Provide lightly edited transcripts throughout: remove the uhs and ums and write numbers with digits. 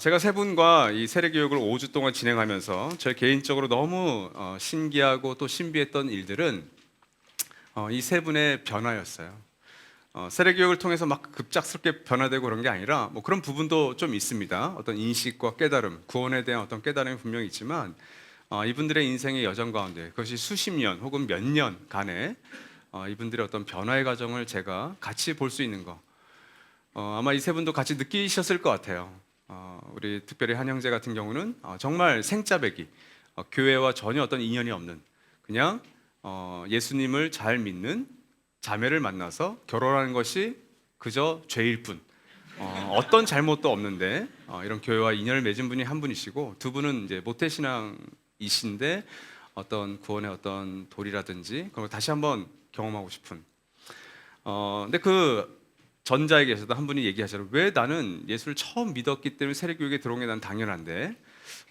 제가 세 분과 이 세례 교육을 5주 동안 진행하면서 저 개인적으로 너무 신기하고 또 신비했던 일들은 이 세 분의 변화였어요. 세례 교육을 통해서 막 급작스럽게 변화되고 그런 게 아니라 뭐 그런 부분도 좀 있습니다. 어떤 인식과 깨달음, 구원에 대한 어떤 깨달음이 분명히 있지만 이분들의 인생의 여정 가운데 그것이 수십 년 혹은 몇 년간의 이분들의 어떤 변화의 과정을 제가 같이 볼 수 있는 거, 아마 이 세 분도 같이 느끼셨을 것 같아요. 우리 특별히 한 형제 같은 경우는 정말 생짜배기, 교회와 전혀 어떤 인연이 없는 그냥 예수님을 잘 믿는 자매를 만나서 결혼하는 것이 그저 죄일 뿐, 어떤 잘못도 없는데 이런 교회와 인연을 맺은 분이 한 분이시고, 두 분은 이제 모태신앙이신데 어떤 구원의 어떤 도리라든지 그런 걸 다시 한번 경험하고 싶은. 근데 그 전자에게서도 한 분이 얘기하시더라고요. 왜 나는 예수를 처음 믿었기 때문에 세례교육에 들어온 게 난 당연한데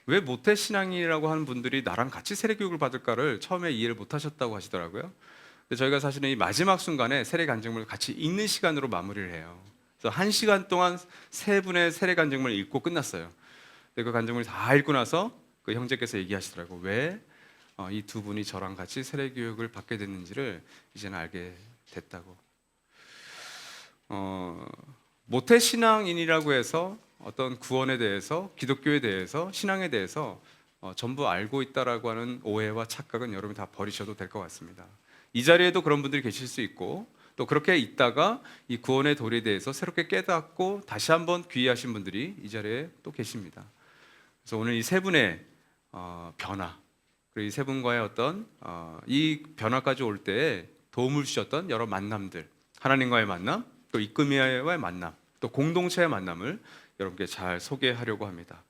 왜 모태신앙이라고 하는 분들이 나랑 같이 세례교육을 받을까를 처음에 이해를 못 하셨다고 하시더라고요. 근데 저희가 사실은 이 마지막 순간에 세례 간증문을 같이 읽는 시간으로 마무리를 해요. 그래서 1시간 동안 세 분의 세례 간증문을 읽고 끝났어요. 근데 그 간증문을 다 읽고 나서 그 형제께서 얘기하시더라고요. 왜 이 두 분이 저랑 같이 세례교육을 받게 됐는지를 이제는 알게 됐다고. 모태신앙인이라고 해서 어떤 구원에 대해서, 기독교에 대해서, 신앙에 대해서 전부 알고 있다라고 하는 오해와 착각은 여러분 다 버리셔도 될 것 같습니다. 이 자리에도 그런 분들이 계실 수 있고, 또 그렇게 있다가 이 구원의 도리에 대해서 새롭게 깨닫고 다시 한번 귀의하신 분들이 이 자리에 또 계십니다. 그래서 오늘 이 세 분의 변화, 그리고 이 세 분과의 어떤 이 변화까지 올 때에 도움을 주셨던 여러 만남들, 하나님과의 만남, 또 이끄미야와의 만남, 또 공동체의 만남을 여러분께 잘 소개하려고 합니다.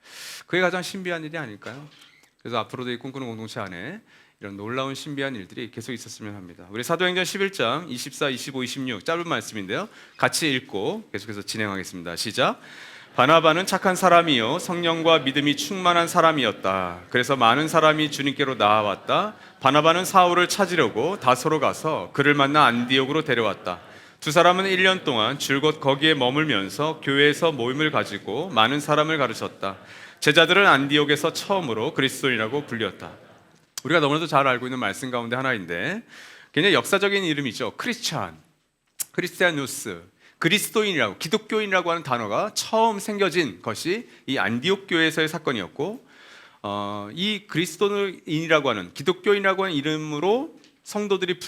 그게 가장 신비한 일이 아닐까요? 그래서 앞으로도 이 꿈꾸는 공동체 안에 이런 놀라운 신비한 일들이 계속 있었으면 합니다. 우리 사도행전 11장 24, 25, 26 짧은 말씀인데요. 같이 읽고 계속해서 진행하겠습니다. 시작. 바나바는 착한 사람이요 성령과 믿음이 충만한 사람이었다. 그래서 많은 사람이 주님께로 나아왔다. 바나바는 사울을 찾으려고 다소로 가서 그를 만나 안디옥으로 데려왔다. 두 사람은 1년 동안 줄곧 거기에 머물면서 교회에서 모임을 가지고 많은 사람을 가르쳤다. 제자들은 안디옥에서 처음으로 그리스도인이라고 불렸다. 우리가 너무나도 잘 알고 있는 말씀 가운데 하나인데 굉장히 역사적인 이름이죠. 크리스티아누스, 그리스도인이라고, 기독교인이라고 하는 단어가 처음 생겨진 것이 이 안디옥 교회에서의 사건이었고, 이 그리스도인이라고 하는, 기독교인이라고 하는 이름으로 성도들이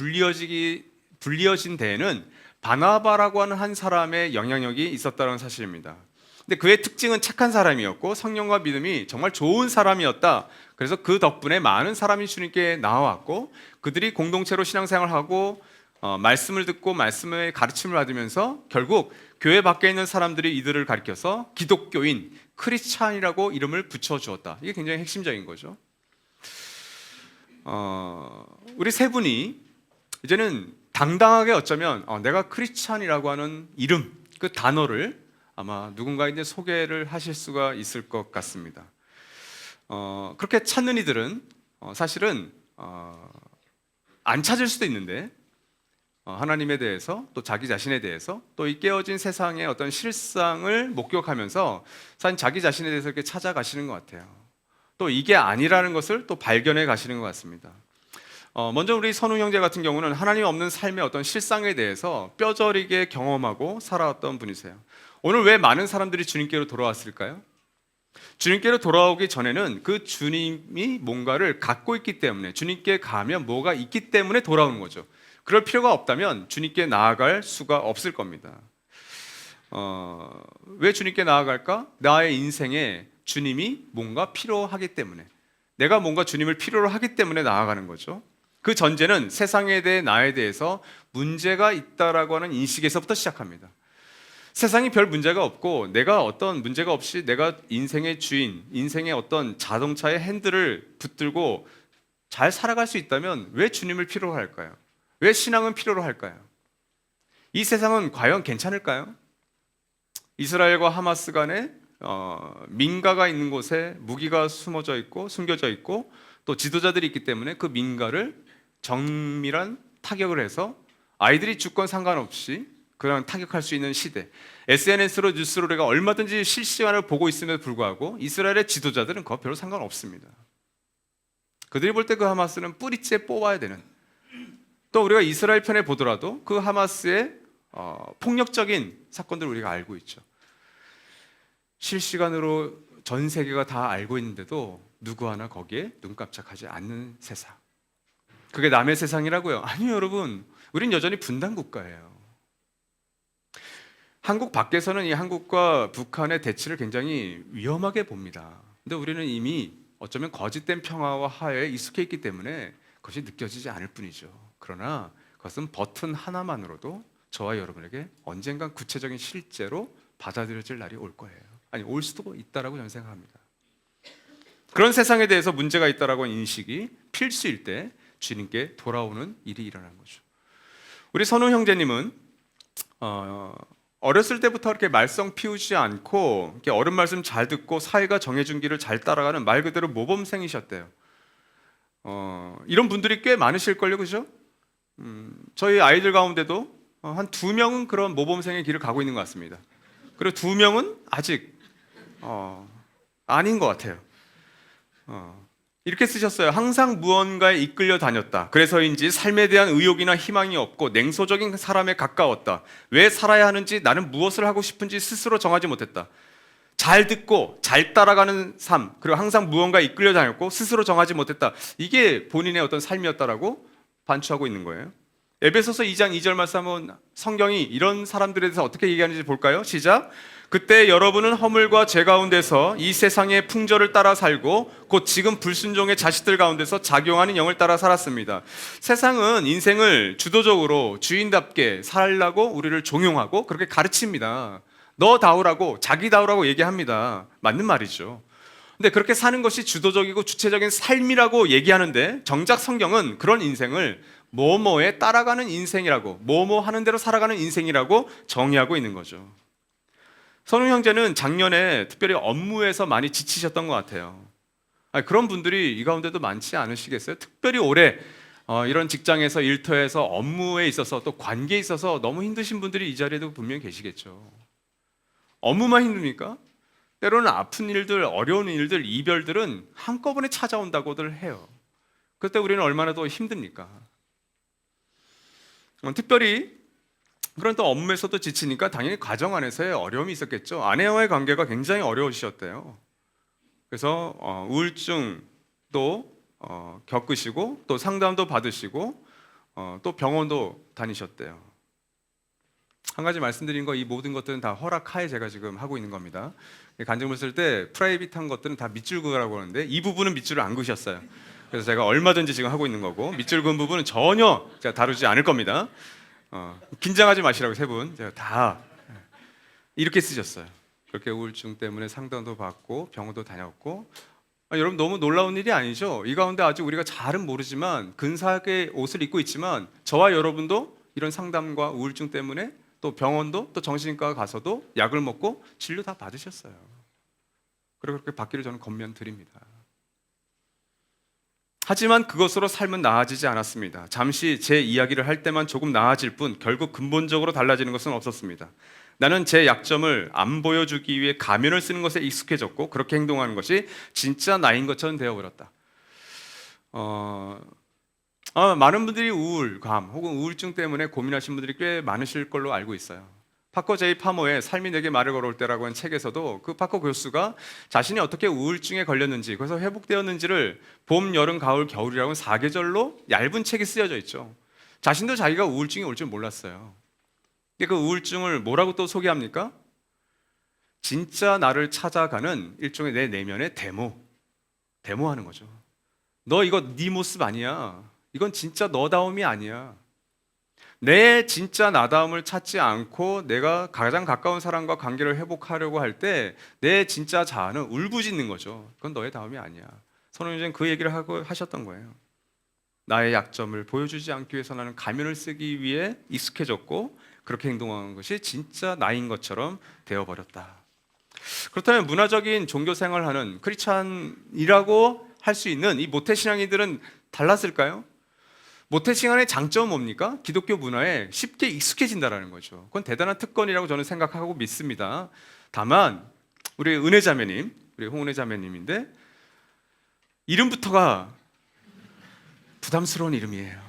불리어진 데에는 바나바라고 하는 한 사람의 영향력이 있었다는 사실입니다. 근데 그의 특징은 착한 사람이었고 성령과 믿음이 정말 좋은 사람이었다. 그래서 그 덕분에 많은 사람이 주님께 나와왔고, 그들이 공동체로 신앙생활하고 말씀을 듣고 말씀의 가르침을 받으면서 결국 교회 밖에 있는 사람들이 이들을 가리켜서 기독교인, 크리스찬이라고 이름을 붙여주었다. 이게 굉장히 핵심적인 거죠. 우리 세 분이 이제는 당당하게 어쩌면 내가 크리스찬이라고 하는 이름, 그 단어를 아마 누군가에게 소개를 하실 수가 있을 것 같습니다. 그렇게 찾는 이들은 사실은 안 찾을 수도 있는데, 하나님에 대해서 또 자기 자신에 대해서 또 이 깨어진 세상의 어떤 실상을 목격하면서 사실 자기 자신에 대해서 이렇게 찾아가시는 것 같아요. 또 이게 아니라는 것을 또 발견해 가시는 것 같습니다. 먼저 우리 선우 형제 같은 경우는 하나님 없는 삶의 어떤 실상에 대해서 뼈저리게 경험하고 살아왔던 분이세요. 오늘 왜 많은 사람들이 주님께로 돌아왔을까요? 주님께로 돌아오기 전에는 그 주님이 뭔가를 갖고 있기 때문에, 주님께 가면 뭐가 있기 때문에 돌아오는 거죠. 그럴 필요가 없다면 주님께 나아갈 수가 없을 겁니다. 왜 주님께 나아갈까? 나의 인생에 주님이 뭔가 필요하기 때문에, 내가 뭔가 주님을 필요로 하기 때문에 나아가는 거죠. 그 전제는 세상에 대해 나에 대해서 문제가 있다라고 하는 인식에서부터 시작합니다. 세상이 별 문제가 없고 내가 어떤 문제가 없이 내가 인생의 주인, 인생의 어떤 자동차의 핸들을 붙들고 잘 살아갈 수 있다면 왜 주님을 필요로 할까요? 왜 신앙은 필요로 할까요? 이 세상은 과연 괜찮을까요? 이스라엘과 하마스 간에 민가가 있는 곳에 무기가 숨어져 있고 숨겨져 있고 또 지도자들이 있기 때문에 그 민가를 정밀한 타격을 해서 아이들이 죽건 상관없이 그냥 타격할 수 있는 시대. SNS로 뉴스로 우리가 얼마든지 실시간으로 보고 있음에도 불구하고 이스라엘의 지도자들은 그거 별로 상관없습니다. 그들이 볼 때 그 하마스는 뿌리째 뽑아야 되는, 또 우리가 이스라엘 편에 보더라도 그 하마스의 폭력적인 사건들을 우리가 알고 있죠. 실시간으로 전 세계가 다 알고 있는데도 누구 하나 거기에 눈 깜짝하지 않는 세상. 그게 남의 세상이라고요? 아니요, 여러분. 우린 여전히 분단 국가예요. 한국 밖에서는 이 한국과 북한의 대치를 굉장히 위험하게 봅니다. 근데 우리는 이미 어쩌면 거짓된 평화와 화해에 익숙해 있기 때문에 그것이 느껴지지 않을 뿐이죠. 그러나 그것은 버튼 하나만으로도 저와 여러분에게 언젠간 구체적인 실제로 받아들여질 날이 올 거예요. 아니, 올 수도 있다라고 저는 생각합니다. 그런 세상에 대해서 문제가 있다라고 하는 인식이 필수일 때 주님께 돌아오는 일이 일어나는 거죠. 우리 선우 형제님은 어렸을 때부터 이렇게 말썽 피우지 않고 이렇게 어른 말씀 잘 듣고 사회가 정해준 길을 잘 따라가는 말 그대로 모범생이셨대요. 이런 분들이 꽤 많으실걸요, 그죠? 저희 아이들 가운데도 한 2명은 그런 모범생의 길을 가고 있는 것 같습니다. 그리고 2명은 아직 아닌 것 같아요. 이렇게 쓰셨어요. 항상 무언가에 이끌려 다녔다. 그래서인지 삶에 대한 의욕이나 희망이 없고 냉소적인 사람에 가까웠다. 왜 살아야 하는지, 나는 무엇을 하고 싶은지 스스로 정하지 못했다. 잘 듣고 잘 따라가는 삶, 그리고 항상 무언가에 이끌려 다녔고 스스로 정하지 못했다. 이게 본인의 어떤 삶이었다라고 반추하고 있는 거예요. 에베소서 2장 2절 말씀은 성경이 이런 사람들에 대해서 어떻게 얘기하는지 볼까요? 시작. 그때 여러분은 허물과 죄 가운데서 이 세상의 풍조를 따라 살고 곧 지금 불순종의 자식들 가운데서 작용하는 영을 따라 살았습니다. 세상은 인생을 주도적으로 주인답게 살라고 우리를 종용하고 그렇게 가르칩니다. 너다우라고, 자기다우라고 얘기합니다. 맞는 말이죠. 근데 그렇게 사는 것이 주도적이고 주체적인 삶이라고 얘기하는데 정작 성경은 그런 인생을 뭐뭐에 따라가는 인생이라고, 뭐뭐 하는 대로 살아가는 인생이라고 정의하고 있는 거죠. 선우 형제는 작년에 특별히 업무에서 많이 지치셨던 것 같아요. 그런 분들이 이 가운데도 많지 않으시겠어요? 특별히 올해 이런 직장에서 일터에서 업무에 있어서 또 관계에 있어서 너무 힘드신 분들이 이 자리에도 분명히 계시겠죠. 업무만 힘듭니까? 때로는 아픈 일들, 어려운 일들, 이별들은 한꺼번에 찾아온다고들 해요. 그때 우리는 얼마나 더 힘듭니까? 특별히 그런 또 업무에서도 지치니까 당연히 가정 안에서의 어려움이 있었겠죠. 아내와의 관계가 굉장히 어려우셨대요. 그래서 우울증도 겪으시고 또 상담도 받으시고 또 병원도 다니셨대요. 한 가지 말씀드린 거, 이 모든 것들은 다 허락하에 제가 지금 하고 있는 겁니다. 간증을 쓸 때 프라이빗한 것들은 다 밑줄 그으라고 하는데 이 부분은 밑줄을 안 그으셨어요. 그래서 제가 얼마든지 지금 하고 있는 거고 밑줄 그은 부분은 전혀 제가 다루지 않을 겁니다. 긴장하지 마시라고 세 분 제가 다 이렇게 쓰셨어요. 그렇게 우울증 때문에 상담도 받고 병원도 다녔고, 여러분 너무 놀라운 일이 아니죠? 이 가운데 아직 우리가 잘은 모르지만 근사하게 옷을 입고 있지만 저와 여러분도 이런 상담과 우울증 때문에 또 병원도 또 정신과 가서도 약을 먹고 진료 다 받으셨어요. 그리고 그렇게 받기를 저는 권면드립니다. 하지만 그것으로 삶은 나아지지 않았습니다. 잠시 제 이야기를 할 때만 조금 나아질 뿐 결국 근본적으로 달라지는 것은 없었습니다. 나는 제 약점을 안 보여주기 위해 가면을 쓰는 것에 익숙해졌고 그렇게 행동하는 것이 진짜 나인 것처럼 되어버렸다. 많은 분들이 우울감 혹은 우울증 때문에 고민하신 분들이 꽤 많으실 걸로 알고 있어요. 파커 제이 파머의 삶이 내게 말을 걸어올 때라고 한 책에서도 그 파커 교수가 자신이 어떻게 우울증에 걸렸는지, 그래서 회복되었는지를 봄, 여름, 가을, 겨울이라고 4계절로 얇은 책이 쓰여져 있죠. 자신도 자기가 우울증이 올 줄 몰랐어요. 근데 그 우울증을 뭐라고 또 소개합니까? 진짜 나를 찾아가는 일종의 내 내면의 데모하는 거죠. 너 이거 네 모습 아니야. 이건 진짜 너다움이 아니야. 내 진짜 나다움을 찾지 않고 내가 가장 가까운 사람과 관계를 회복하려고 할 때 내 진짜 자아는 울부짖는 거죠. 그건 너의 다움이 아니야. 선생님은 그 얘기를 하셨던 거예요. 나의 약점을 보여주지 않기 위해서 나는 가면을 쓰기 위해 익숙해졌고 그렇게 행동하는 것이 진짜 나인 것처럼 되어버렸다. 그렇다면 문화적인 종교 생활하는 크리스찬이라고 할 수 있는 이 모태신앙인들은 달랐을까요? 모태신앙의 장점은 뭡니까? 기독교 문화에 쉽게 익숙해진다는 거죠. 그건 대단한 특권이라고 저는 생각하고 믿습니다. 다만 우리 은혜자매님, 우리 홍은혜자매님인데 이름부터가 부담스러운 이름이에요.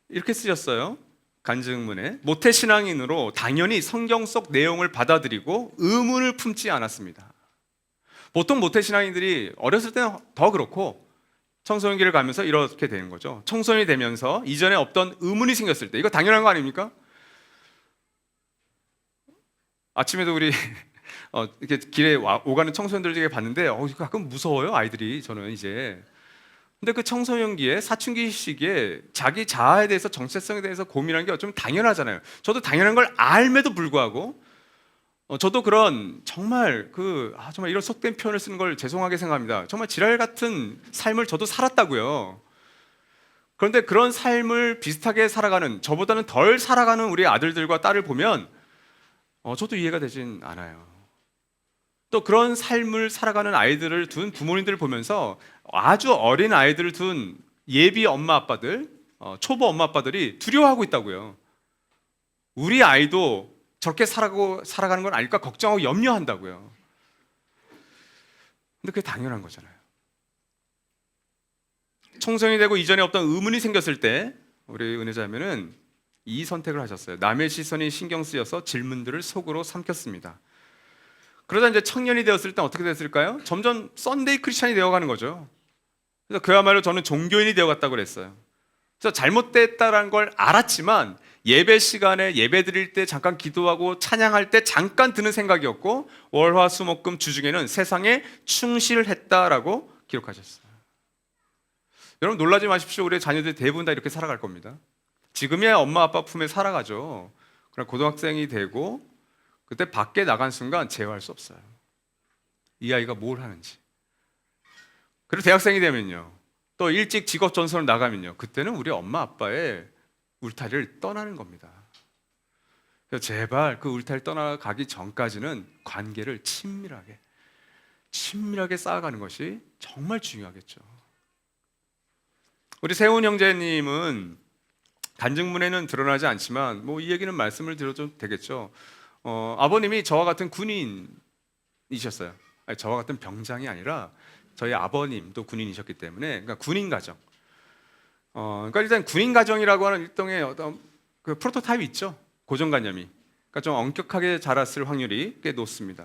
이렇게 쓰셨어요. 간증문에 모태신앙인으로 당연히 성경 속 내용을 받아들이고 의문을 품지 않았습니다. 보통 모태신앙인들이 어렸을 때는 더 그렇고 청소년기를 가면서 이렇게 되는 거죠. 청소년이 되면서 이전에 없던 의문이 생겼을 때 이거 당연한 거 아닙니까? 아침에도 우리 이렇게 길에 오가는 청소년들 중에 봤는데 가끔 무서워요 아이들이. 저는 이제 근데 그 청소년기에 사춘기 시기에 자기 자아에 대해서 정체성에 대해서 고민하는 게 어쩌면 당연하잖아요. 저도 당연한 걸 알매도 불구하고 저도 그런 정말 정말 이런 속된 표현을 쓰는 걸 죄송하게 생각합니다. 정말 지랄 같은 삶을 저도 살았다고요. 그런데 그런 삶을 비슷하게 살아가는 저보다는 덜 살아가는 우리 아들들과 딸을 보면 저도 이해가 되진 않아요. 또 그런 삶을 살아가는 아이들을 둔 부모님들을 보면서 아주 어린 아이들을 둔 예비 엄마 아빠들, 초보 엄마 아빠들이 두려워하고 있다고요. 우리 아이도 저렇게 살아가는 건 아닐까 걱정하고 염려한다고요. 근데 그게 당연한 거잖아요. 청소년이 되고 이전에 없던 의문이 생겼을 때 우리 은혜자매는 이 선택을 하셨어요. 남의 시선이 신경 쓰여서 질문들을 속으로 삼켰습니다. 그러다 이제 청년이 되었을 때 어떻게 됐을까요? 점점 썬데이 크리스찬이 되어가는 거죠. 그래서 그야말로 저는 종교인이 되어갔다고 그랬어요. 그래서 잘못됐다는 걸 알았지만 예배 시간에 예배 드릴 때 잠깐 기도하고 찬양할 때 잠깐 드는 생각이었고 월화 수목금 주중에는 세상에 충실했다라고 기록하셨어요. 여러분 놀라지 마십시오. 우리 자녀들 대부분 다 이렇게 살아갈 겁니다. 지금의 엄마 아빠 품에 살아가죠. 그럼 고등학생이 되고 그때 밖에 나간 순간 제어할 수 없어요. 이 아이가 뭘 하는지. 그리고 대학생이 되면요. 또 일찍 직업 전선을 나가면요. 그때는 우리 엄마 아빠의 울타리를 떠나는 겁니다. 그래서 제발 그 울타리를 떠나가기 전까지는 관계를 친밀하게 쌓아가는 것이 정말 중요하겠죠. 우리 세훈 형제님은 간증문에는 드러나지 않지만 이 얘기는 말씀을 드려도 되겠죠. 아버님이 저와 같은 군인이셨어요. 아니, 저와 같은 병장이 아니라 저희 아버님도 군인이셨기 때문에 그러니까 군인 가정. 그러니까 일단 군인 가정이라고 하는 일종의 어떤 그 프로토타입이 있죠. 고정관념이. 그러니까 좀 엄격하게 자랐을 확률이 꽤 높습니다.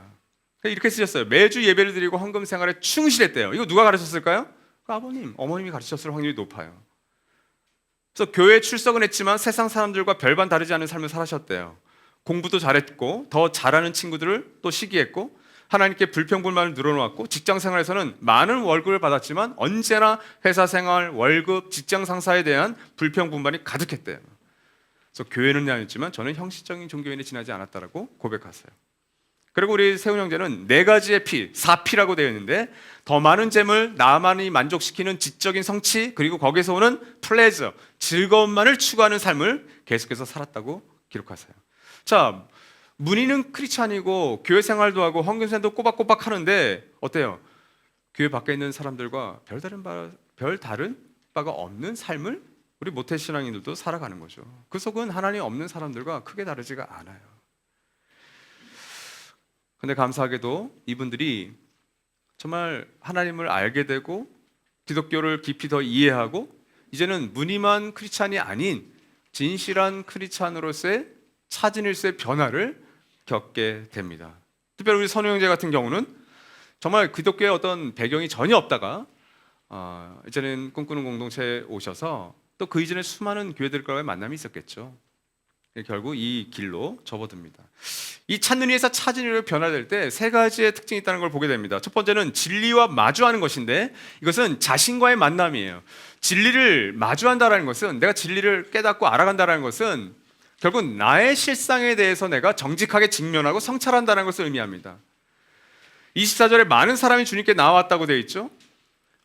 그러니까 이렇게 쓰셨어요. 매주 예배를 드리고 헌금 생활에 충실했대요. 이거 누가 가르쳤을까요? 그 아버님, 어머님이 가르쳤을 확률이 높아요. 그래서 교회에 출석은 했지만 세상 사람들과 별반 다르지 않은 삶을 살아셨대요. 공부도 잘했고 더 잘하는 친구들을 또 시기했고 하나님께 불평불만을 늘어놓았고 직장 생활에서는 많은 월급을 받았지만 언제나 회사 생활, 월급, 직장 상사에 대한 불평불만이 가득했대요. 그래서 교회는 다녔지만 저는 형식적인 종교인에 지나지 않았다라고 고백하세요. 그리고 우리 세훈 형제는 4가지의 P, 4P라고 되어 있는데 더 많은 재물, 나만이 만족시키는 지적인 성취, 그리고 거기서 오는 플레저, 즐거움만을 추구하는 삶을 계속해서 살았다고 기록하세요. 자, 문의는 크리스찬이고 교회 생활도 하고 헌금생도 꼬박꼬박 하는데 어때요? 교회 밖에 있는 사람들과 별다른 바가 없는 삶을 우리 모태신앙인들도 살아가는 거죠. 그 속은 하나님 없는 사람들과 크게 다르지가 않아요. 근데 감사하게도 이분들이 정말 하나님을 알게 되고 기독교를 깊이 더 이해하고 이제는 무늬만 크리스찬이 아닌 진실한 크리스찬으로서의 차진일세의 변화를 겪게 됩니다. 특별히 우리 선우 형제 같은 경우는 정말 기독교의 어떤 배경이 전혀 없다가 이제는 꿈꾸는 공동체에 오셔서 또 그 이전에 수많은 교회들과의 만남이 있었겠죠. 결국 이 길로 접어듭니다. 이 찾는 이에서 찾은 이로 변화될 때 3가지의 특징이 있다는 걸 보게 됩니다. 첫 번째는 진리와 마주하는 것인데 이것은 자신과의 만남이에요. 진리를 마주한다는 것은 내가 진리를 깨닫고 알아간다는 것은 결국 나의 실상에 대해서 내가 정직하게 직면하고 성찰한다는 것을 의미합니다. 24절에 많은 사람이 주님께 나왔다고 되어 있죠.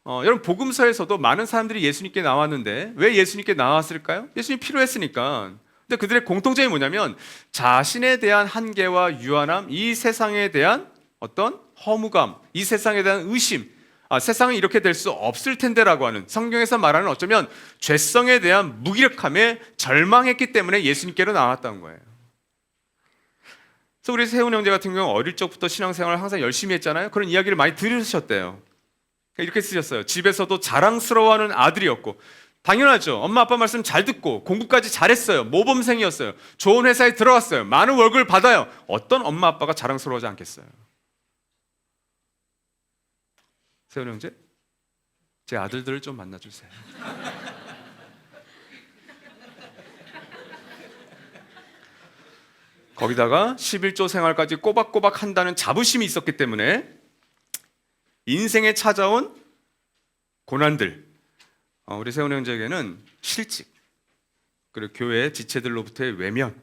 여러분 복음서에서도 많은 사람들이 예수님께 나왔는데 왜 예수님께 나왔을까요? 예수님이 필요했으니까. 근데 그들의 공통점이 뭐냐면 자신에 대한 한계와 유한함, 이 세상에 대한 어떤 허무감, 이 세상에 대한 의심, 세상은 이렇게 될 수 없을 텐데라고 하는, 성경에서 말하는 어쩌면 죄성에 대한 무기력함에 절망했기 때문에 예수님께로 나왔던 거예요. 그래서 우리 세훈 형제 같은 경우 어릴 적부터 신앙생활을 항상 열심히 했잖아요. 그런 이야기를 많이 들으셨대요. 이렇게 쓰셨어요. 집에서도 자랑스러워하는 아들이었고, 당연하죠. 엄마 아빠 말씀 잘 듣고 공부까지 잘했어요. 모범생이었어요. 좋은 회사에 들어갔어요. 많은 월급을 받아요. 어떤 엄마 아빠가 자랑스러워하지 않겠어요? 세훈 형제, 제 아들들을 좀 만나주세요. 거기다가 11조 생활까지 꼬박꼬박 한다는 자부심이 있었기 때문에 인생에 찾아온 고난들, 우리 세훈 형제에게는 실직, 그리고 교회 지체들로부터의 외면,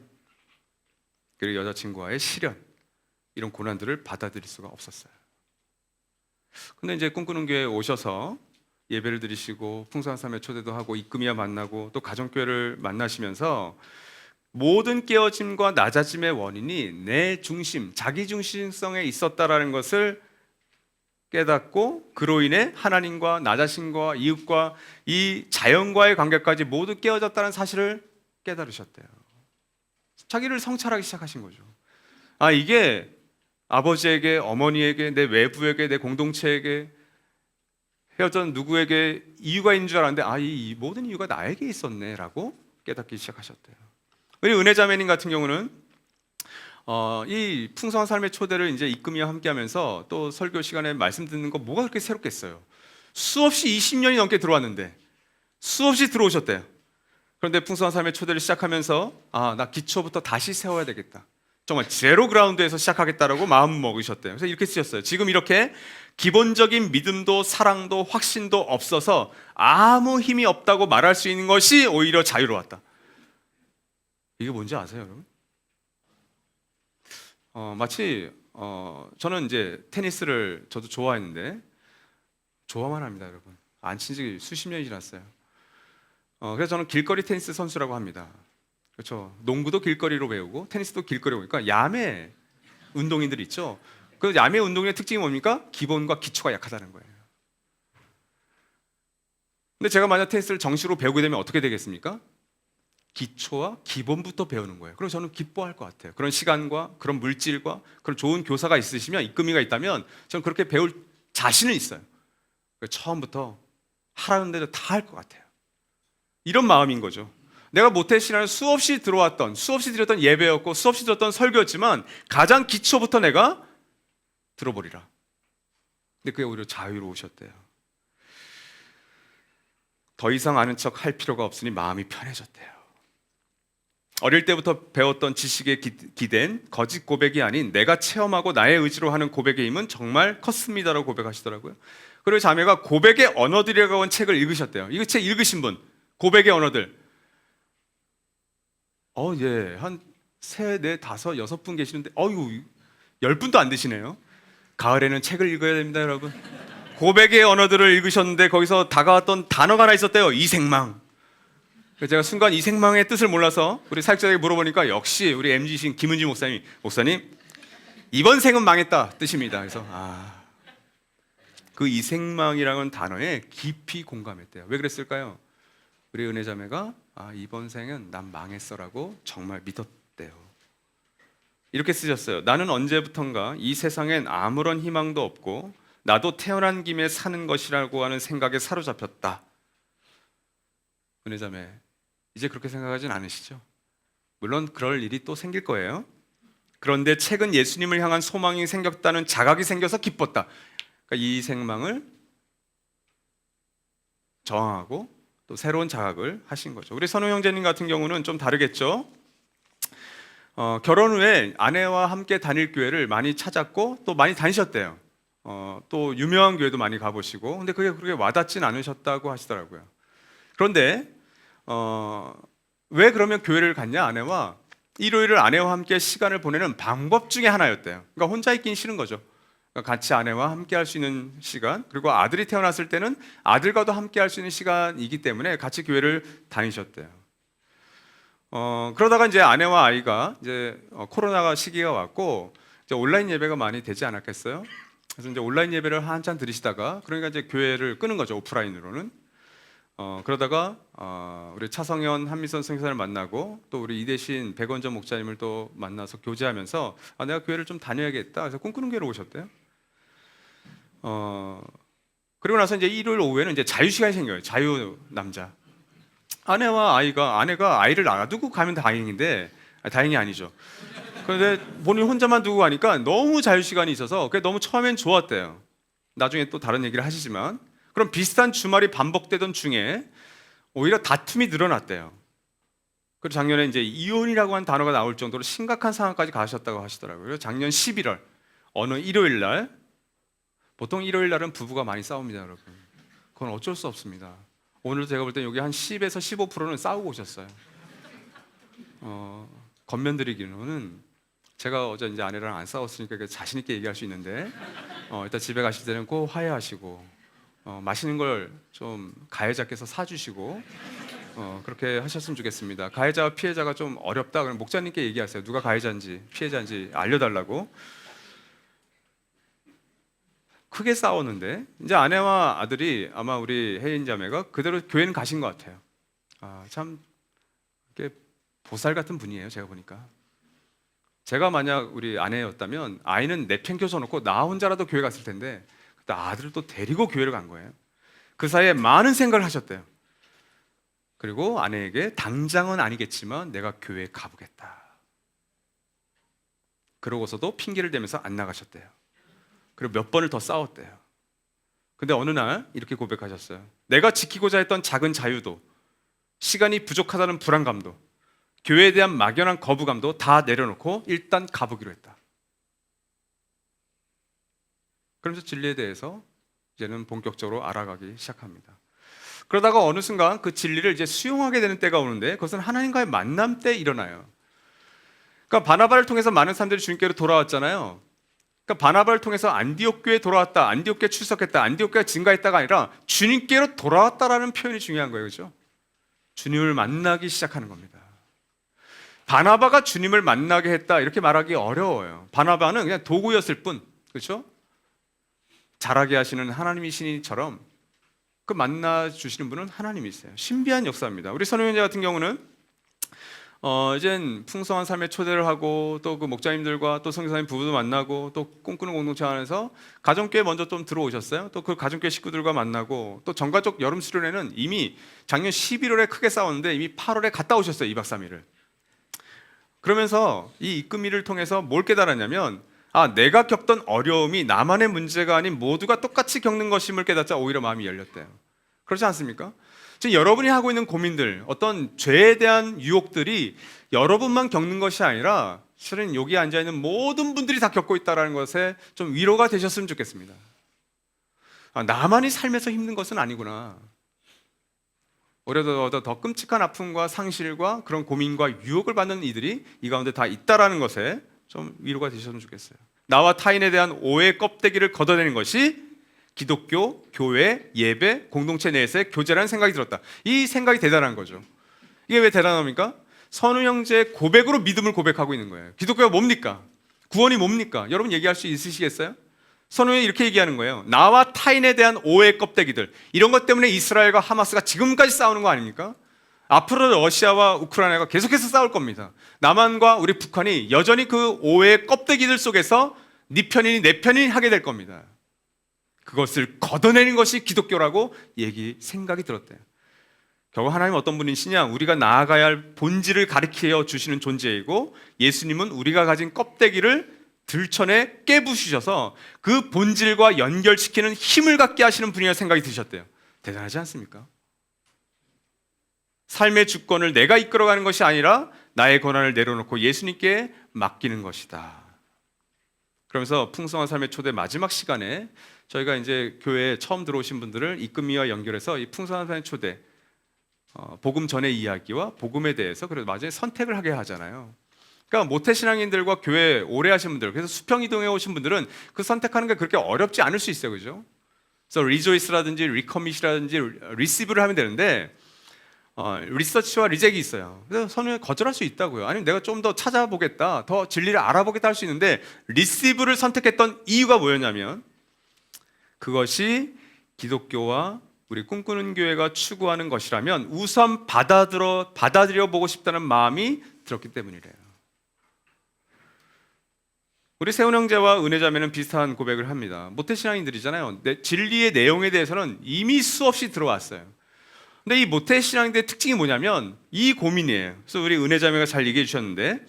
그리고 여자친구와의 실연, 이런 고난들을 받아들일 수가 없었어요. 근데 이제 꿈꾸는 교회에 오셔서 예배를 드리시고 풍성한 삶의 초대도 하고 입금이야 만나고 또 가정교회를 만나시면서 모든 깨어짐과 낮아짐의 원인이 내 중심, 자기 중심성에 있었다라는 것을 깨닫고, 그로 인해 하나님과 나 자신과 이웃과 이 자연과의 관계까지 모두 깨어졌다는 사실을 깨달으셨대요. 자기를 성찰하기 시작하신 거죠. 이게 아버지에게, 어머니에게, 내 외부에게, 내 공동체에게, 헤어졌던 누구에게 이유가 있는 줄 알았는데 이 모든 이유가 나에게 있었네 라고 깨닫기 시작하셨대요. 우리 은혜자매님 같은 경우는 이 풍성한 삶의 초대를 이제 입금이와 함께하면서 또 설교 시간에 말씀 듣는 거 뭐가 그렇게 새롭겠어요. 수없이 20년이 넘게 들어왔는데 수없이 들어오셨대요. 그런데 풍성한 삶의 초대를 시작하면서 나 기초부터 다시 세워야 되겠다, 정말 제로 그라운드에서 시작하겠다라고 마음 먹으셨대요. 그래서 이렇게 쓰셨어요. 지금 이렇게 기본적인 믿음도 사랑도 확신도 없어서 아무 힘이 없다고 말할 수 있는 것이 오히려 자유로웠다. 이게 뭔지 아세요, 여러분? 마치 저는 이제 테니스를 저도 좋아했는데 좋아만 합니다, 여러분. 안 친 지 수십 년이 지났어요. 그래서 저는 길거리 테니스 선수라고 합니다. 그렇죠. 농구도 길거리로 배우고 테니스도 길거리로 배우고, 그러니까 야매 운동인들 있죠. 그 야매 운동의 특징이 뭡니까? 기본과 기초가 약하다는 거예요. 근데 제가 만약 테니스를 정식으로 배우게 되면 어떻게 되겠습니까? 기초와 기본부터 배우는 거예요. 그래서 저는 기뻐할 것 같아요. 그런 시간과 그런 물질과 그런 좋은 교사가 있으시면, 입금이가 있다면 저는 그렇게 배울 자신은 있어요. 처음부터 하라는 대로 다 할 것 같아요. 이런 마음인 거죠. 내가 모태 신앙을 수없이 들어왔던, 수없이 드렸던 예배였고 수없이 들었던 설교였지만 가장 기초부터 내가 들어버리라. 근데 그게 오히려 자유로우셨대요. 더 이상 아는 척 할 필요가 없으니 마음이 편해졌대요. 어릴 때부터 배웠던 지식에 기댄 거짓 고백이 아닌 내가 체험하고 나의 의지로 하는 고백의 힘은 정말 컸습니다라고 고백하시더라고요. 그리고 자매가 고백의 언어들이라고 하는 책을 읽으셨대요. 이 책 읽으신 분, 고백의 언어들. 예, 한 3, 4, 5, 6분 계시는데 10분도 안 되시네요. 가을에는 책을 읽어야 됩니다, 여러분. 고백의 언어들을 읽으셨는데 거기서 다가왔던 단어가 하나 있었대요. 이생망. 그래서 제가 순간 이생망의 뜻을 몰라서 우리 사역자에게 물어보니까 역시 우리 MG신 김은지 목사님 이번 생은 망했다 뜻입니다. 그래서 그 이생망이라는 단어에 깊이 공감했대요. 왜 그랬을까요? 우리 은혜자매가 이번 생은 난 망했어라고 정말 믿었대요. 이렇게 쓰셨어요. 나는 언제부턴가 이 세상엔 아무런 희망도 없고 나도 태어난 김에 사는 것이라고 하는 생각에 사로잡혔다. 은혜자매, 이제 그렇게 생각하진 않으시죠? 물론 그럴 일이 또 생길 거예요. 그런데 최근 예수님을 향한 소망이 생겼다는 자각이 생겨서 기뻤다. 그러니까 이 생망을 저항하고 또 새로운 자각을 하신 거죠. 우리 선우 형제님 같은 경우는 좀 다르겠죠. 결혼 후에 아내와 함께 다닐 교회를 많이 찾았고 또 많이 다니셨대요. 또 유명한 교회도 많이 가보시고, 근데 그게 그렇게 와닿진 않으셨다고 하시더라고요. 그런데 왜 그러면 교회를 갔냐? 아내와 일요일을 아내와 함께 시간을 보내는 방법 중에 하나였대요. 그러니까 혼자 있긴 싫은 거죠. 그러니까 같이 아내와 함께 할 수 있는 시간, 그리고 아들이 태어났을 때는 아들과도 함께 할 수 있는 시간이기 때문에 같이 교회를 다니셨대요. 그러다가 이제 아내와 아이가 이제 코로나가 시기가 왔고 이제 온라인 예배가 많이 되지 않았겠어요? 그래서 이제 온라인 예배를 한참 들으시다가 그러니까 이제 교회를 끄는 거죠, 오프라인으로는. 그러다가 우리 차성현 한미선 선교사를 만나고 또 우리 이대신 백원전 목사님을 또 만나서 교제하면서 내가 교회를 좀 다녀야겠다. 그래서 꿈꾸는 교회로 오셨대요. 그리고 나서 이제 일요일 오후에는 이제 자유 시간이 생겨요. 자유 남자. 아내가 아이를 놔두고 가면 다행인데 다행이 아니죠. 그런데 본인 혼자만 두고 가니까 너무 자유 시간이 있어서 그게 너무 처음엔 좋았대요. 나중에 또 다른 얘기를 하시지만 그럼 비슷한 주말이 반복되던 중에 오히려 다툼이 늘어났대요. 그리고 작년에 이제 이혼이라고 한 단어가 나올 정도로 심각한 상황까지 가셨다고 하시더라고요. 작년 11월 어느 일요일 날, 보통 일요일 날은 부부가 많이 싸웁니다, 여러분. 그건 어쩔 수 없습니다. 오늘도 제가 볼 때 여기 한 10에서 15%는 싸우고 오셨어요. 겉면드리기로는 제가 어제 이제 아내랑 안 싸웠으니까 자신 있게 얘기할 수 있는데 일단 집에 가실 때는 꼭 화해하시고 맛있는 걸 좀 가해자께서 사주시고 그렇게 하셨으면 좋겠습니다. 가해자와 피해자가 좀 어렵다 그러면 목사님께 얘기하세요. 누가 가해자인지 피해자인지 알려달라고. 크게 싸웠는데 이제 아내와 아들이 아마 우리 혜인 자매가 그대로 교회는 가신 것 같아요. 참 보살 같은 분이에요. 제가 보니까 제가 만약 우리 아내였다면 아이는 내팽겨쳐 놓고 나 혼자라도 교회 갔을 텐데 아들을 또 데리고 교회를 간 거예요. 그 사이에 많은 생각을 하셨대요. 그리고 아내에게 당장은 아니겠지만 내가 교회에 가보겠다. 그러고서도 핑계를 대면서 안 나가셨대요. 그리고 몇 번을 더 싸웠대요. 근데 어느 날 이렇게 고백하셨어요. 내가 지키고자 했던 작은 자유도, 시간이 부족하다는 불안감도, 교회에 대한 막연한 거부감도 다 내려놓고 일단 가보기로 했다. 그러면서 진리에 대해서 이제는 본격적으로 알아가기 시작합니다. 그러다가 어느 순간 그 진리를 이제 수용하게 되는 때가 오는데 그것은 하나님과의 만남 때 일어나요. 그러니까 바나바를 통해서 많은 사람들이 주님께로 돌아왔잖아요. 그러니까 바나바를 통해서 안디옥 교회에 돌아왔다, 안디옥 교회에 출석했다, 안디옥 교회가 증가했다가 아니라 주님께로 돌아왔다라는 표현이 중요한 거예요. 그렇죠? 주님을 만나기 시작하는 겁니다. 바나바가 주님을 만나게 했다 이렇게 말하기 어려워요. 바나바는 그냥 도구였을 뿐. 그렇죠? 잘하게 하시는 하나님이시니처럼 그 만나 주시는 분은 하나님이세요. 신비한 역사입니다. 우리 선우형제 같은 경우는 이젠 풍성한 삶의 초대를 하고 또 그 목자님들과 또 선교사님 부부도 만나고 또 꿈꾸는 공동체 안에서 가정교회 먼저 좀 들어오셨어요. 또 그 가정교회 식구들과 만나고 또 전가족 여름 수련회는 이미 작년 11월에 크게 싸웠는데 이미 8월에 갔다 오셨어요. 2박 3일을. 그러면서 이 입금일을 통해서 뭘 깨달았냐면 내가 겪던 어려움이 나만의 문제가 아닌 모두가 똑같이 겪는 것임을 깨닫자 오히려 마음이 열렸대요. 그렇지 않습니까? 지금 여러분이 하고 있는 고민들, 어떤 죄에 대한 유혹들이 여러분만 겪는 것이 아니라 실은 여기 앉아있는 모든 분들이 다 겪고 있다는 것에 좀 위로가 되셨으면 좋겠습니다. 나만이 삶에서 힘든 것은 아니구나. 오히려 더 끔찍한 아픔과 상실과 그런 고민과 유혹을 받는 이들이 이 가운데 다 있다는 것에 좀 위로가 되셨으면 좋겠어요. 나와 타인에 대한 오해의 껍데기를 걷어내는 것이 기독교, 교회, 예배, 공동체 내에서의 교제라는 생각이 들었다. 이 생각이 대단한 거죠. 이게 왜 대단합니까? 선우 형제의 고백으로 믿음을 고백하고 있는 거예요. 기독교가 뭡니까? 구원이 뭡니까? 여러분 얘기할 수 있으시겠어요? 선우 형이 이렇게 얘기하는 거예요. 나와 타인에 대한 오해의 껍데기들, 이런 것 때문에 이스라엘과 하마스가 지금까지 싸우는 거 아닙니까? 앞으로 러시아와 우크라이나가 계속해서 싸울 겁니다. 남한과 우리 북한이 여전히 그 오해의 껍데기들 속에서 네 편이니 내 편이니 하게 될 겁니다. 그것을 걷어내는 것이 기독교라고 생각이 들었대요. 결국 하나님 어떤 분이시냐? 우리가 나아가야 할 본질을 가리켜 주시는 존재이고 예수님은 우리가 가진 껍데기를 들춰내 깨부수셔서 그 본질과 연결시키는 힘을 갖게 하시는 분이라는 생각이 드셨대요. 대단하지 않습니까? 삶의 주권을 내가 이끌어가는 것이 아니라 나의 권한을 내려놓고 예수님께 맡기는 것이다. 그러면서 풍성한 삶의 초대 마지막 시간에 저희가 이제 교회에 처음 들어오신 분들을 이금희와 연결해서 이 풍성한 삶의 초대, 복음 전의 이야기와 복음에 대해서 그래서 마지막에 선택을 하게 하잖아요. 그러니까 모태신앙인들과 교회 오래 하신 분들, 그래서 수평 이동해 오신 분들은 그 선택하는 게 그렇게 어렵지 않을 수 있어요, 그죠? 그래서 리조이스라든지 리커밋이라든지 리시브를 하면 되는데 리서치와 리젝이 있어요. 그래서 선우에 거절할 수 있다고요. 아니면 내가 좀 더 찾아보겠다, 더 진리를 알아보겠다 할 수 있는데 리시브를 선택했던 이유가 뭐였냐면 그것이 기독교와 우리 꿈꾸는 교회가 추구하는 것이라면 우선 받아들여 보고 싶다는 마음이 들었기 때문이래요. 우리 세훈 형제와 은혜 자매는 비슷한 고백을 합니다. 모태신앙인들이잖아요. 진리의 내용에 대해서는 이미 수없이 들어왔어요. 근데 이 모태신앙인들의 특징이 뭐냐면 이 고민이에요. 그래서 우리 은혜 자매가 잘 얘기해 주셨는데,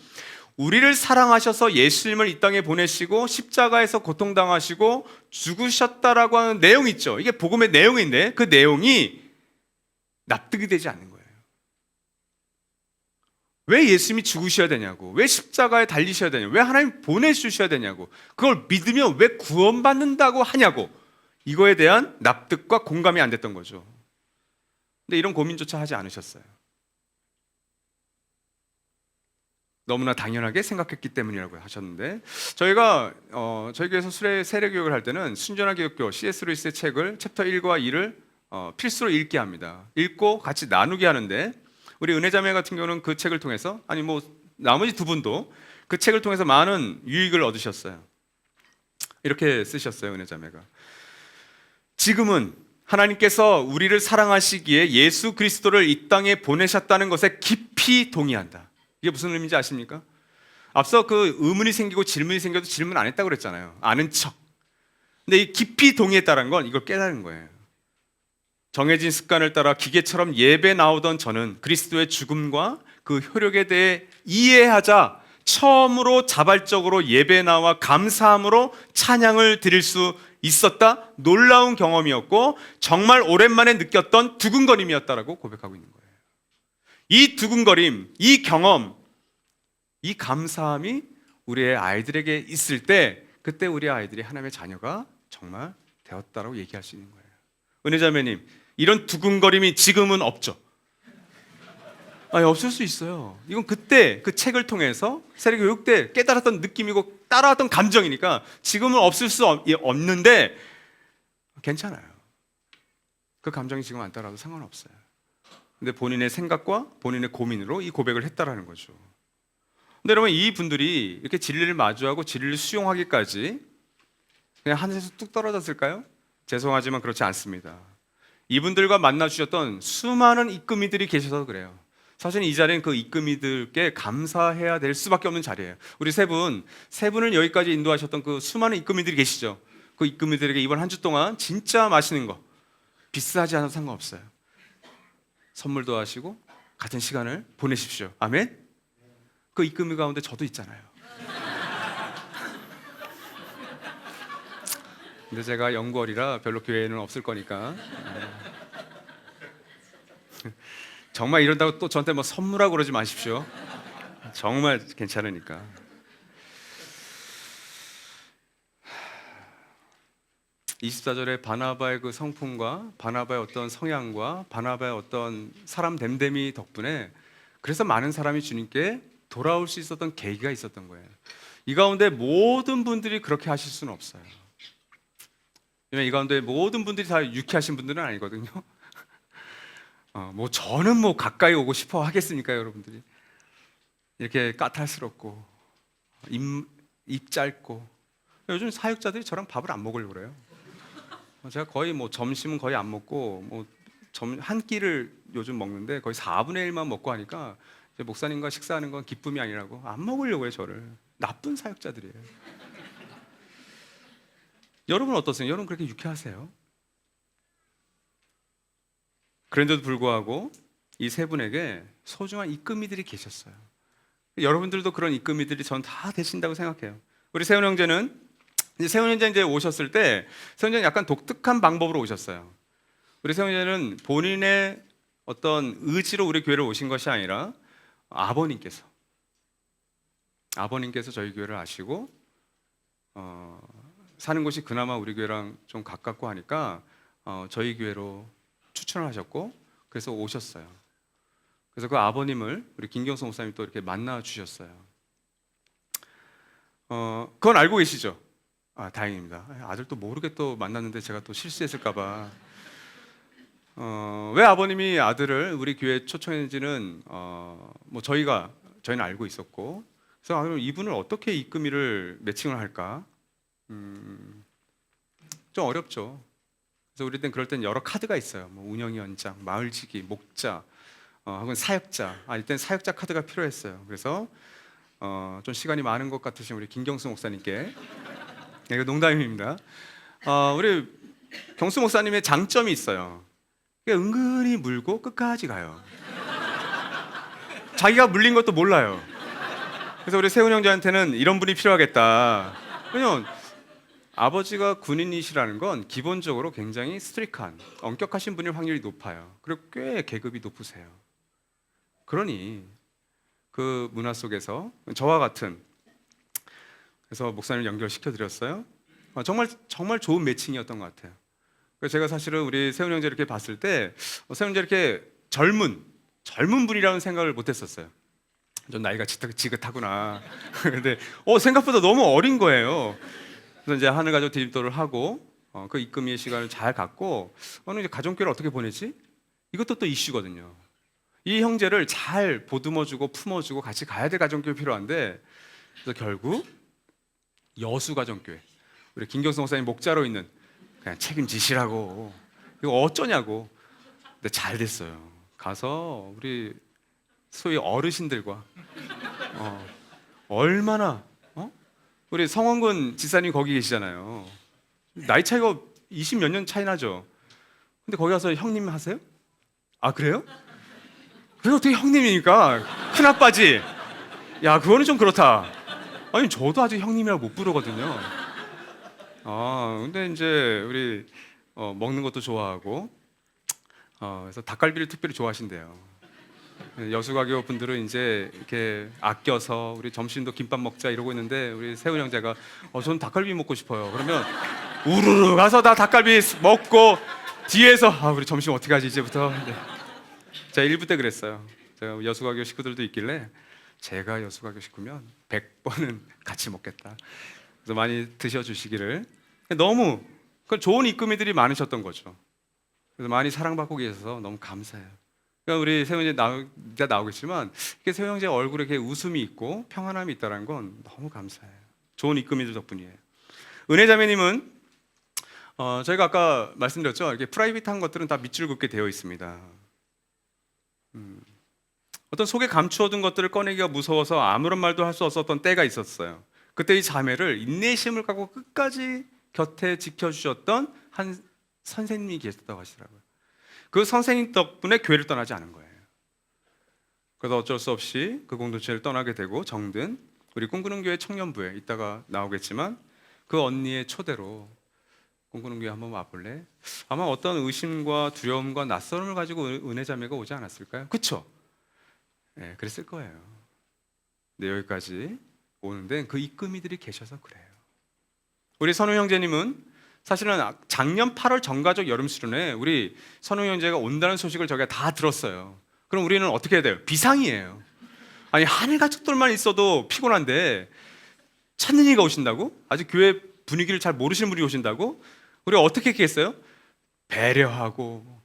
우리를 사랑하셔서 예수님을 이 땅에 보내시고 십자가에서 고통당하시고 죽으셨다라고 하는 내용이 있죠. 이게 복음의 내용인데 그 내용이 납득이 되지 않는 거예요. 왜 예수님이 죽으셔야 되냐고, 왜 십자가에 달리셔야 되냐고, 왜 하나님 보내주셔야 되냐고, 그걸 믿으면 왜 구원받는다고 하냐고, 이거에 대한 납득과 공감이 안 됐던 거죠. 근데 이런 고민조차 하지 않으셨어요. 너무나 당연하게 생각했기 때문이라고 하셨는데, 저희가 저희 교회에서 세례교육을 할 때는 순전한 기독교 C.S. 루이스의 책을 챕터 1과 2를 필수로 읽게 합니다. 읽고 같이 나누게 하는데, 우리 은혜자매 같은 경우는 그 책을 통해서, 아니 뭐 나머지 두 분도 그 책을 통해서 많은 유익을 얻으셨어요. 이렇게 쓰셨어요, 은혜자매가. 지금은 하나님께서 우리를 사랑하시기에 예수 그리스도를 이 땅에 보내셨다는 것에 깊이 동의한다. 이게 무슨 의미인지 아십니까? 앞서 그 의문이 생기고 질문이 생겨도 질문 안 했다고 그랬잖아요. 아는 척. 근데 이 깊이 동의했다는 건 이걸 깨달은 거예요. 정해진 습관을 따라 기계처럼 예배 나오던 저는 그리스도의 죽음과 그 효력에 대해 이해하자 처음으로 자발적으로 예배 나와 감사함으로 찬양을 드릴 수 있었다. 놀라운 경험이었고 정말 오랜만에 느꼈던 두근거림이었다라고 고백하고 있는 거예요. 이 두근거림, 이 경험, 이 감사함이 우리의 아이들에게 있을 때 그때 우리 아이들이 하나님의 자녀가 정말 되었다라고 얘기할 수 있는 거예요. 은혜자매님, 이런 두근거림이 지금은 없죠? 아니, 없을 수 있어요. 이건 그때 그 책을 통해서 세례교육 때 깨달았던 느낌이고 따라왔던 감정이니까 지금은 없을 수 없는데 괜찮아요. 그 감정이 지금 안 따라도 상관없어요. 근데 본인의 생각과 본인의 고민으로 이 고백을 했다라는 거죠. 근데 여러분, 이 분들이 이렇게 진리를 마주하고 진리를 수용하기까지 그냥 하늘에서 뚝 떨어졌을까요? 죄송하지만 그렇지 않습니다. 이분들과 만나주셨던 수많은 이끄미들이 계셔서 그래요. 사실 이 자리는 그 이끄미들께 감사해야 될 수밖에 없는 자리예요. 우리 세 분을 여기까지 인도하셨던 그 수많은 이끄미들이 계시죠. 그 이끄미들에게 이번 한 주 동안 진짜 맛있는 거 비싸지 않아도 상관없어요. 선물도 하시고 같은 시간을 보내십시오. 아멘. 그 이끄미 가운데 저도 있잖아요. 근데 제가 영걸이라 별로 교회에는 없을 거니까. 정말 이런다고 또 저한테 뭐 선물하고 그러지 마십시오. 정말 괜찮으니까. (24절에) 바나바의 그 성품과 바나바의 어떤 성향과 바나바의 어떤 사람 됨됨이 덕분에 그래서 많은 사람이 주님께 돌아올 수 있었던 계기가 있었던 거예요. 이 가운데 모든 분들이 그렇게 하실 수는 없어요. 왜냐면 이 가운데 모든 분들이 다 유쾌하신 분들은 아니거든요. 뭐 저는 뭐 가까이 오고 싶어 하겠습니까, 여러분들이? 이렇게 까탈스럽고 입 짧고. 요즘 사역자들이 저랑 밥을 안 먹으려고 그래요. 제가 거의 뭐 점심은 거의 안 먹고 뭐 한 끼를 요즘 먹는데 거의 4분의 1만 먹고 하니까 이제 목사님과 식사하는 건 기쁨이 아니라고 안 먹으려고 해요. 저를. 나쁜 사역자들이에요. 여러분 어떠세요? 여러분 그렇게 유쾌하세요? 그런데도 불구하고 이 세 분에게 소중한 이끄미들이 계셨어요. 여러분들도 그런 이끄미들이 전 다 되신다고 생각해요. 우리 세훈 형제는 세훈 형제 이제 오셨을 때 세훈 형제는 약간 독특한 방법으로 오셨어요. 우리 세훈 형제는 본인의 어떤 의지로 우리 교회를 오신 것이 아니라 아버님께서 저희 교회를 아시고 사는 곳이 그나마 우리 교회랑 좀 가깝고 하니까 저희 교회로 추천을 하셨고 그래서 오셨어요. 그래서 그 아버님을 우리 김경수 목사님이 또 이렇게 만나 주셨어요. 그건 알고 계시죠? 다행입니다. 아들 또 모르게 또 만났는데 제가 또 실수했을까봐. 왜 아버님이 아들을 우리 교회에 초청했는지는 뭐 저희는 알고 있었고, 그래서 이분을 어떻게 이끄미를 매칭을 할까? 좀 좀 어렵죠. 그래서 우리 땐 그럴 땐 여러 카드가 있어요. 뭐 운영위 원장, 마을지기, 목자, 혹은 사역자. 이땐 사역자 카드가 필요했어요. 그래서 좀 시간이 많은 것 같으신 우리 김경수 목사님께, 이거 농담입니다. 우리 경수 목사님의 장점이 있어요. 은근히 물고 끝까지 가요. 자기가 물린 것도 몰라요. 그래서 우리 세훈 형제한테는 이런 분이 필요하겠다. 왜냐면 아버지가 군인이시라는 건 기본적으로 굉장히 스트릭한, 엄격하신 분일 확률이 높아요. 그리고 꽤 계급이 높으세요. 그러니 그 문화 속에서 저와 같은, 그래서 목사님 연결시켜 드렸어요. 정말 좋은 매칭이었던 것 같아요. 그래서 제가 사실은 우리 세훈 형제 이렇게 봤을 때 세훈 형제 이렇게 젊은 분이라는 생각을 못했었어요. 좀 나이가 지긋하구나. 근데 생각보다 너무 어린 거예요. 그래서 이제 하늘가족 대립도를 하고 그 입금의 시간을 잘 갖고 이제 가정교회를 어떻게 보내지? 이것도 또 이슈거든요. 이 형제를 잘 보듬어주고 품어주고 같이 가야 될 가정교회 필요한데, 그래서 결국 여수가정교회, 우리 김경수 목사님 목자로 있는, 그냥 책임지시라고, 이거 어쩌냐고. 근데 잘 됐어요. 가서 우리 소위 어르신들과 얼마나 우리 성원근 지사님 거기 계시잖아요. 나이 차이가 20 몇 년 차이 나죠. 근데 거기 가서 형님 하세요? 아, 그래요? 그래, 어떻게 형님이니까 큰아빠지. 야, 그거는 좀 그렇다. 아니, 저도 아직 형님이라고 못 부르거든요. 근데 이제 우리 먹는 것도 좋아하고, 그래서 닭갈비를 특별히 좋아하신대요. 여수가교 분들은 이제 이렇게 아껴서 우리 점심도 김밥 먹자 이러고 있는데, 우리 세훈 형제가 저는 닭갈비 먹고 싶어요. 그러면 우르르 가서 다 닭갈비 먹고 뒤에서 우리 점심 어떻게 하지 이제부터. 네. 제가 1부 때 그랬어요. 제가 여수가교 식구들도 있길래, 제가 여수가교 식구면 100번은 같이 먹겠다. 그래서 많이 드셔주시기를. 너무 좋은 입금이들이 많으셨던 거죠. 그래서 많이 사랑받고 계셔서 너무 감사해요. 그러니까 우리 세훈 형제 나오겠지만, 이렇게 세훈 형제 얼굴에 이렇게 웃음이 있고 평안함이 있다는 건 너무 감사해요. 좋은 입금이들 덕분이에요. 은혜자매님은 저희가 아까 말씀드렸죠. 이렇게 프라이빗한 것들은 다 밑줄 긋게 되어 있습니다. 어떤 속에 감추어둔 것들을 꺼내기가 무서워서 아무런 말도 할 수 없었던 때가 있었어요. 그때 이 자매를 인내심을 갖고 끝까지 곁에 지켜주셨던 한 선생님이 계셨다고 하시더라고요. 그 선생님 덕분에 교회를 떠나지 않은 거예요. 그래서 어쩔 수 없이 그 공동체를 떠나게 되고 정든 우리 꿈꾸는 교회 청년부에 이따가 나오겠지만, 그 언니의 초대로 꿈꾸는 교회 한번 와볼래? 아마 어떤 의심과 두려움과 낯설음을 가지고 은혜자매가 오지 않았을까요? 그렇죠? 네, 그랬을 거예요. 근데 여기까지 오는데 그 입금이들이 계셔서 그래요. 우리 선우 형제님은 사실은 작년 8월 정가족 여름 수련회 우리 선우 형제가 온다는 소식을 저희가 다 들었어요. 그럼 우리는 어떻게 해야 돼요? 비상이에요. 아니, 하늘 가족들만 있어도 피곤한데 찬은이가 오신다고? 아직 교회 분위기를 잘 모르시는 분이 오신다고? 우리가 어떻게 했겠어요? 배려하고.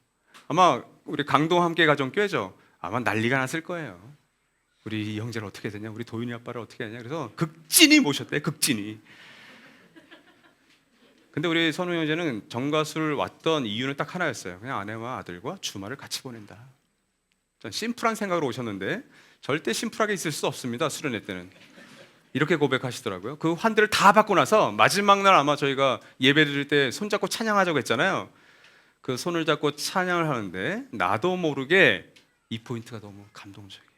아마 우리 강동 함께 가정교회죠. 아마 난리가 났을 거예요. 우리 이 형제를 어떻게 되냐, 우리 도윤이 아빠를 어떻게 하냐. 그래서 극진히 모셨대, 극진히. 근데 우리 선우 형제는 정가수를 왔던 이유는 딱 하나였어요. 그냥 아내와 아들과 주말을 같이 보낸다. 전 심플한 생각으로 오셨는데 절대 심플하게 있을 수 없습니다. 수련회 때는 이렇게 고백하시더라고요. 그 환대를 다 받고 나서 마지막 날 아마 저희가 예배 드릴 때 손잡고 찬양하자고 했잖아요. 그 손을 잡고 찬양을 하는데 나도 모르게 이 포인트가 너무 감동적이에요.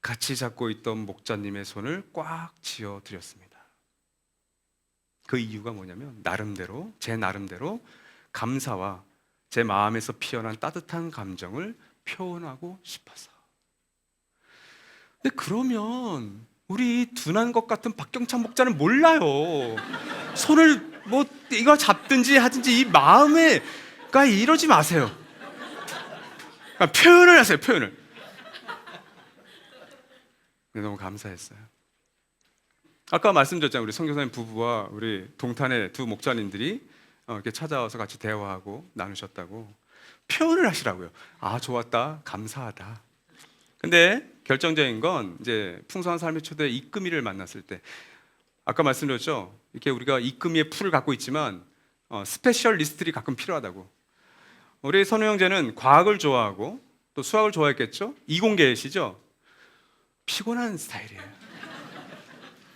같이 잡고 있던 목자님의 손을 꽉 쥐어 드렸습니다. 그 이유가 뭐냐면 제 나름대로 감사와 제 마음에서 피어난 따뜻한 감정을 표현하고 싶어서. 근데 그러면 우리 둔한 것 같은 박경찬 목자는 몰라요. 손을 뭐 이거 잡든지 하든지 이 마음에가 이러지 마세요. 그러니까 표현을 하세요. 표현을. 너무 감사했어요. 아까 말씀드렸잖아요. 우리 선교사님 부부와 우리 동탄의 두 목자님들이 이렇게 찾아와서 같이 대화하고 나누셨다고 표현을 하시라고요. 아, 좋았다, 감사하다. 근데 결정적인 건 이제 풍성한 삶의 초대 입금이를 만났을 때, 아까 말씀드렸죠. 이렇게 우리가 입금이의 풀을 갖고 있지만 스페셜리스트들이 가끔 필요하다고. 우리 선우 형제는 과학을 좋아하고 또 수학을 좋아했겠죠? 이공계시죠? 피곤한 스타일이에요.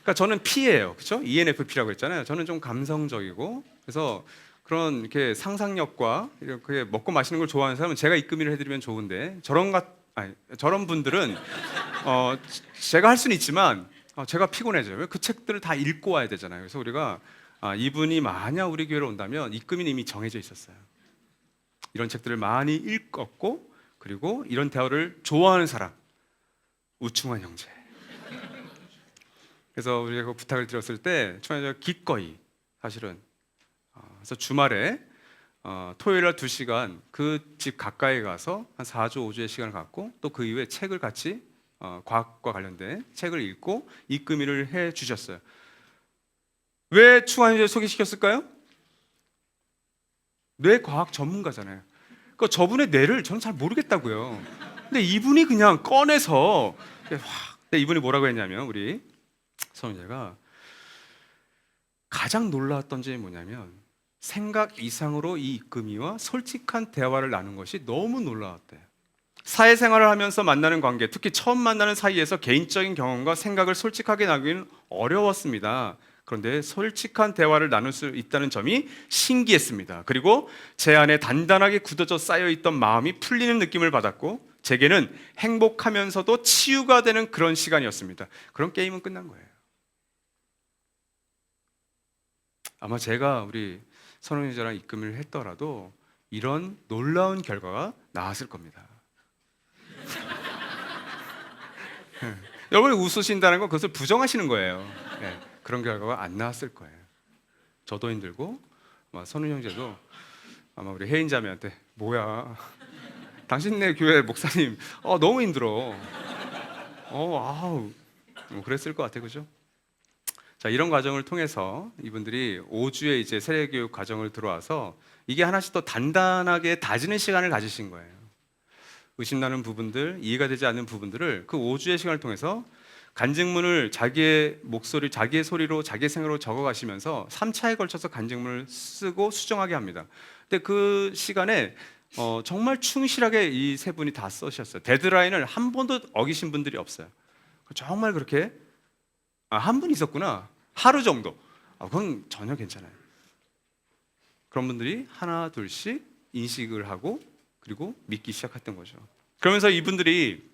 그러니까 저는 P예요, 그렇죠? ENFP라고 했잖아요. 저는 좀 감성적이고, 그래서 그런 이렇게 상상력과 이렇게 먹고 마시는 걸 좋아하는 사람은 제가 입금을 해드리면 좋은데 저런 분들은 제가 할 수는 있지만 제가 피곤해져요. 왜? 그 책들을 다 읽고 와야 되잖아요. 그래서 우리가 이분이 만약 우리 교회로 온다면 입금이 이미 정해져 있었어요. 이런 책들을 많이 읽었고, 그리고 이런 대화를 좋아하는 사람, 우충환 형제. 그래서 우리가 그 부탁을 드렸을 때 충환 형제가 기꺼이 사실은 그래서 주말에 토요일 날 2시간 그 집 가까이 가서 한 4주 5주의 시간을 갖고 또 그 이후에 책을 같이 과학과 관련된 책을 읽고 입금일을 해 주셨어요. 왜 충환 형제를 소개시켰을까요? 뇌과학 전문가잖아요. 그러니까 저분의 뇌를 저는 잘 모르겠다고요. 근데 이분이 그냥 꺼내서 근데 이분이 뭐라고 했냐면, 우리 성현재가 가장 놀라웠던 점이 뭐냐면 생각 이상으로 이 입금이와 솔직한 대화를 나눈 것이 너무 놀라웠대요. 사회생활을 하면서 만나는 관계, 특히 처음 만나는 사이에서 개인적인 경험과 생각을 솔직하게 나누기는 어려웠습니다. 그런데 솔직한 대화를 나눌 수 있다는 점이 신기했습니다. 그리고 제 안에 단단하게 굳어져 쌓여있던 마음이 풀리는 느낌을 받았고, 제게는 행복하면서도 치유가 되는 그런 시간이었습니다. 그런 게임은 끝난 거예요. 아마 제가 우리 선홍이자랑 입금을 했더라도 이런 놀라운 결과가 나왔을 겁니다. 여러분이 웃으신다는 건 그것을 부정하시는 거예요. 네, 그런 결과가 안 나왔을 거예요. 저도 힘들고 아마 선우 형제도 아마 우리 혜인자매한테 뭐야, 당신네 교회 목사님 너무 힘들어. 그랬을 것 같아요, 그죠? 자, 이런 과정을 통해서 이분들이 5주의 이제 세례교육 과정을 들어와서 이게 하나씩 더 단단하게 다지는 시간을 가지신 거예요. 의심나는 부분들, 이해가 되지 않는 부분들을 그 5주의 시간을 통해서 간증문을 자기의 목소리, 자기의 소리로, 자기의 생각으로 적어가시면서 3차에 걸쳐서 간증문을 쓰고 수정하게 합니다. 근데 그 시간에 정말 충실하게 이 세 분이 다 쓰셨어요. 데드라인을 한 번도 어기신 분들이 없어요. 정말 그렇게 한 분 있었구나, 하루 정도. 그건 전혀 괜찮아요. 그런 분들이 하나 둘씩 인식을 하고 그리고 믿기 시작했던 거죠. 그러면서 이분들이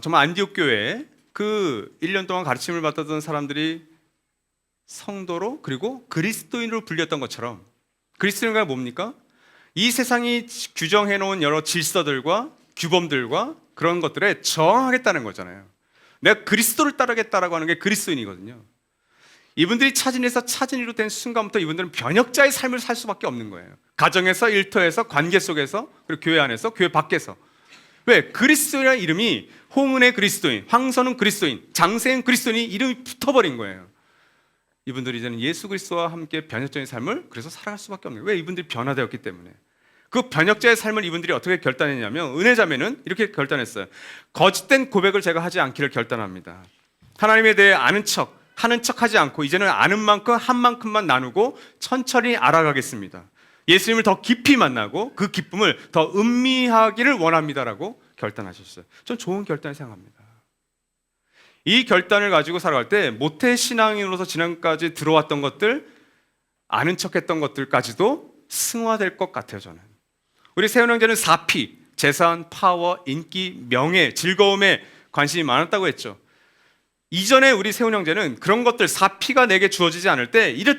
정말 안디옥 교회에 그 1년 동안 가르침을 받았던 사람들이 성도로 그리고 그리스도인으로 불렸던 것처럼, 그리스도인가 뭡니까? 이 세상이 규정해 놓은 여러 질서들과 규범들과 그런 것들에 저항하겠다는 거잖아요. 내가 그리스도를 따르겠다라고 하는 게 그리스도인이거든요. 이분들이 차진에서 차진이로 된 순간부터 이분들은 변혁자의 삶을 살 수밖에 없는 거예요. 가정에서, 일터에서, 관계 속에서, 그리고 교회 안에서, 교회 밖에서. 왜? 그리스도인이라는 이름이 홍은의 그리스도인, 황선은 그리스도인, 장세은 그리스도인이 이름이 붙어버린 거예요. 이분들이 이제는 예수 그리스도와 함께 변혁자의 삶을 그래서 살아갈 수밖에 없는 거예요. 왜? 이분들이 변화되었기 때문에. 그 변혁자의 삶을 이분들이 어떻게 결단했냐면, 은혜자매는 이렇게 결단했어요. 거짓된 고백을 제가 하지 않기를 결단합니다. 하나님에 대해 아는 척, 하는 척 하지 않고 이제는 아는 만큼 한 만큼만 나누고 천천히 알아가겠습니다. 예수님을 더 깊이 만나고 그 기쁨을 더 음미하기를 원합니다라고 결단하셨어요. 전 좋은 결단을 생각합니다. 이 결단을 가지고 살아갈 때 모태신앙인으로서 지난까지 들어왔던 것들, 아는 척했던 것들까지도 승화될 것 같아요. 저는 우리 세훈 형제는 4P, 재산, 파워, 인기, 명예, 즐거움에 관심이 많았다고 했죠. 이전에 우리 세훈 형제는 그런 것들 4P가 내게 주어지지 않을 때 이럴 때